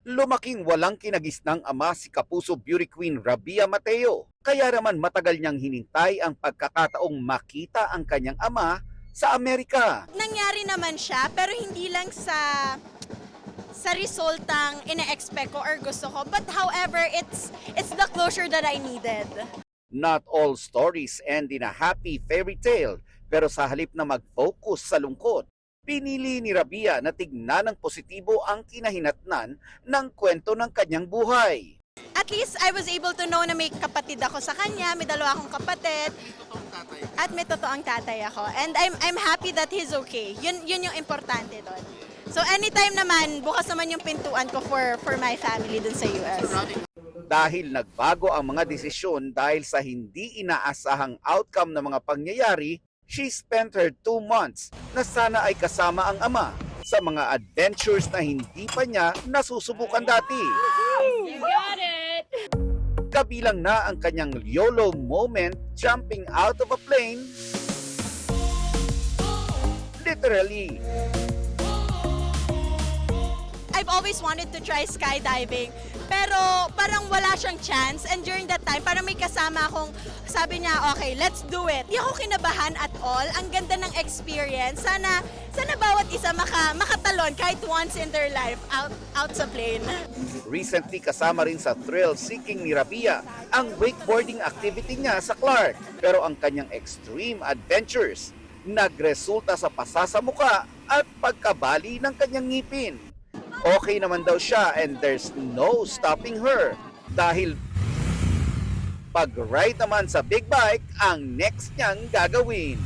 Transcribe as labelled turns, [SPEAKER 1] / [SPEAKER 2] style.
[SPEAKER 1] Lumaking walang kinagisnang ama si Kapuso beauty queen Rabia Mateo. Kaya naman matagal niyang hinintay ang pagkakataong makita ang kanyang ama sa Amerika.
[SPEAKER 2] Nangyari naman siya, pero hindi lang sa resultang ine-expect ko or gusto ko. But however, it's the closure that I needed.
[SPEAKER 1] Not all stories end in a happy fairy tale, pero sa halip na mag-focus sa lungkot, pinili ni Rabia na tignan ng positibo ang kinahinatnan ng kwento ng kanyang buhay.
[SPEAKER 2] At least I was able to know na may kapatid ako sa kanya, may dalawa akong kapatid, at may totoong tatay ako. And I'm happy that he's okay. Yun yung importante doon. So anytime naman, bukas naman yung pintuan ko for my family dun sa US.
[SPEAKER 1] Dahil nagbago ang mga desisyon dahil sa hindi inaasahang outcome ng mga pangyayari, she spent her 2 months na sana ay kasama ang ama sa mga adventures na hindi pa niya nasusubukan dati.
[SPEAKER 3] You got it!
[SPEAKER 1] Kabilang na ang kanyang YOLO moment jumping out of a plane, literally.
[SPEAKER 2] I've always wanted to try skydiving, pero parang wala siyang chance. And during that time, parang may kasama akong sabi niya, okay, let's do it. Hindi ako kinabahan at all. Ang ganda ng experience. Sana bawat isa makatalon kahit once in their life out sa plane.
[SPEAKER 1] Recently kasama rin sa thrill-seeking ni Rabia ang wakeboarding activity niya sa Clark. Pero ang kanyang extreme adventures nagresulta sa pasa sa muka at pagkabali ng kanyang ngipin. Okay naman daw siya and there's no stopping her dahil pag-ride naman sa big bike ang next niyang gagawin.